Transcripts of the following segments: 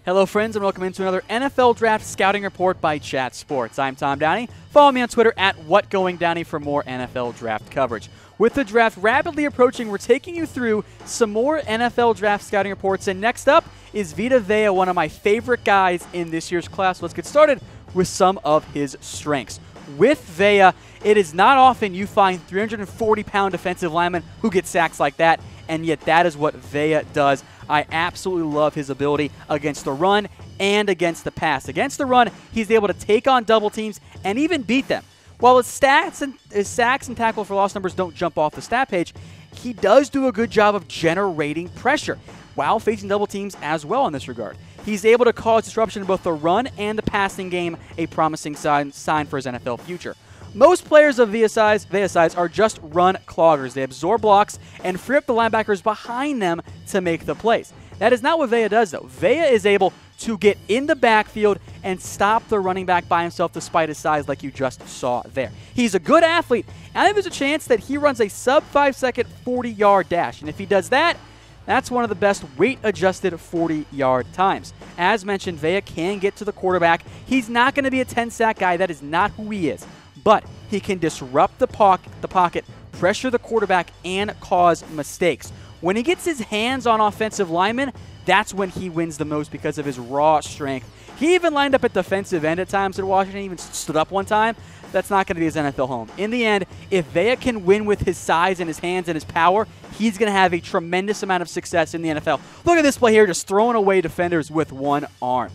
Hello, friends, and welcome into another NFL Draft Scouting Report by Chat Sports. I'm Tom Downey. Follow me on Twitter at WhatGoingDowney for more NFL Draft coverage. With the draft rapidly approaching, we're taking you through some more NFL Draft Scouting Reports. And next up is Vita Vea, one of my favorite guys in this year's class. Let's get started with some of his strengths. With Vea, it is not often you find 340-pound defensive linemen who get sacks like that, and yet that is what Vea does. I absolutely love his ability against the run and against the pass. Against the run, he's able to take on double teams and even beat them. While his stats and his sacks and tackle for loss numbers don't jump off the stat page, he does do a good job of generating pressure while facing double teams as well in this regard. He's able to cause disruption in both the run and the passing game, a promising sign for his NFL future. Most players of Vea size are just run cloggers. They absorb blocks and free up the linebackers behind them to make the plays. That is not what Vea does, though. Vea is able to get in the backfield and stop the running back by himself despite his size like you just saw there. He's a good athlete, and I think there's a chance that he runs a sub-5-second 40-yard dash. And if he does that, that's one of the best weight-adjusted 40-yard times. As mentioned, Vea can get to the quarterback. He's not going to be a 10-sack guy. That is not who he is. But he can disrupt the pocket, pressure the quarterback, and cause mistakes. When he gets his hands on offensive linemen, that's when he wins the most because of his raw strength. He even lined up at defensive end at times at Washington, even stood up one time. That's not going to be his NFL home. In the end, if Vea can win with his size and his hands and his power, he's going to have a tremendous amount of success in the NFL. Look at this play here, just throwing away defenders with one arm.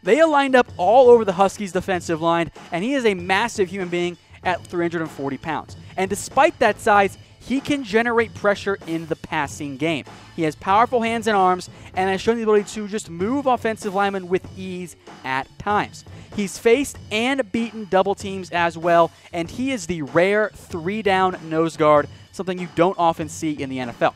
Vea lined up all over the Huskies defensive line, and he is a massive human being at 340 pounds. And despite that size, he can generate pressure in the passing game. He has powerful hands and arms, and has shown the ability to just move offensive linemen with ease at times. He's faced and beaten double teams as well, and he is the rare 3-down nose guard, something you don't often see in the NFL.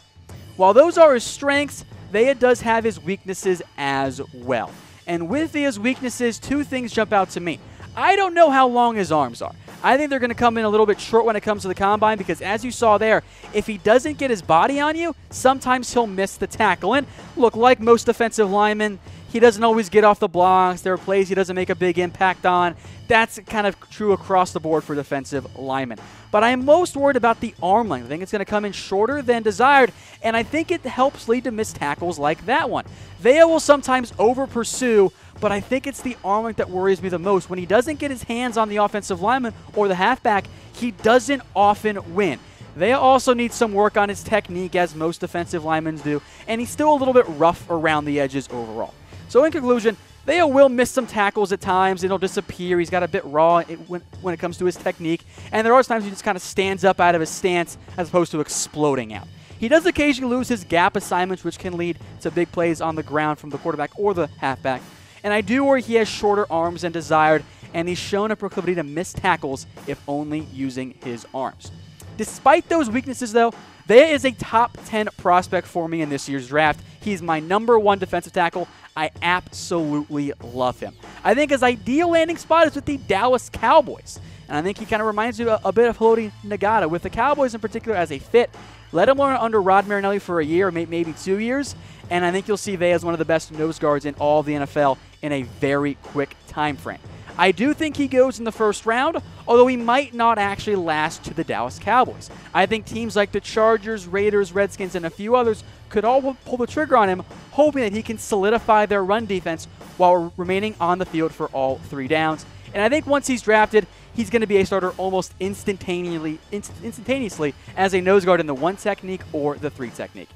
While those are his strengths, Vea does have his weaknesses as well. And with Vea's weaknesses, two things jump out to me. I don't know how long his arms are. I think they're going to come in a little bit short when it comes to the combine because, as you saw there, if he doesn't get his body on you, sometimes he'll miss the tackle. And look, like most defensive linemen, he doesn't always get off the blocks. There are plays he doesn't make a big impact on. That's kind of true across the board for defensive linemen. But I'm most worried about the arm length. I think it's going to come in shorter than desired, and I think it helps lead to missed tackles like that one. Vea will sometimes over-pursue, but I think it's the arm length that worries me the most. When he doesn't get his hands on the offensive lineman or the halfback, he doesn't often win. Vea also needs some work on his technique, as most defensive linemen do, and he's still a little bit rough around the edges overall. So in conclusion, Vea will miss some tackles at times, and he'll disappear. He's got a bit raw when it comes to his technique, and there are times he just kind of stands up out of his stance as opposed to exploding out. He does occasionally lose his gap assignments, which can lead to big plays on the ground from the quarterback or the halfback. And I do worry he has shorter arms than desired, and he's shown a proclivity to miss tackles if only using his arms. Despite those weaknesses, though, Vea is a top 10 prospect for me in this year's draft. He's my #1 defensive tackle. I absolutely love him. I think his ideal landing spot is with the Dallas Cowboys. And I think he kind of reminds you a bit of Haloti Ngata. With the Cowboys in particular as a fit, let him learn under Rod Marinelli for a year, maybe 2 years, and I think you'll see Vea as one of the best nose guards in all of the NFL in a very quick time frame. I do think he goes in the first round, although he might not actually last to the Dallas Cowboys. I think teams like the Chargers, Raiders, Redskins, and a few others could all pull the trigger on him, hoping that he can solidify their run defense while remaining on the field for all 3 downs. And I think once he's drafted, he's going to be a starter almost instantaneously as a nose guard in the 1 technique or the 3 technique.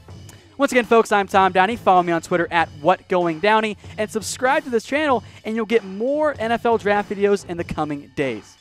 Once again, folks, I'm Tom Downey. Follow me on Twitter at WhatGoingDowney and subscribe to this channel, and you'll get more NFL draft videos in the coming days.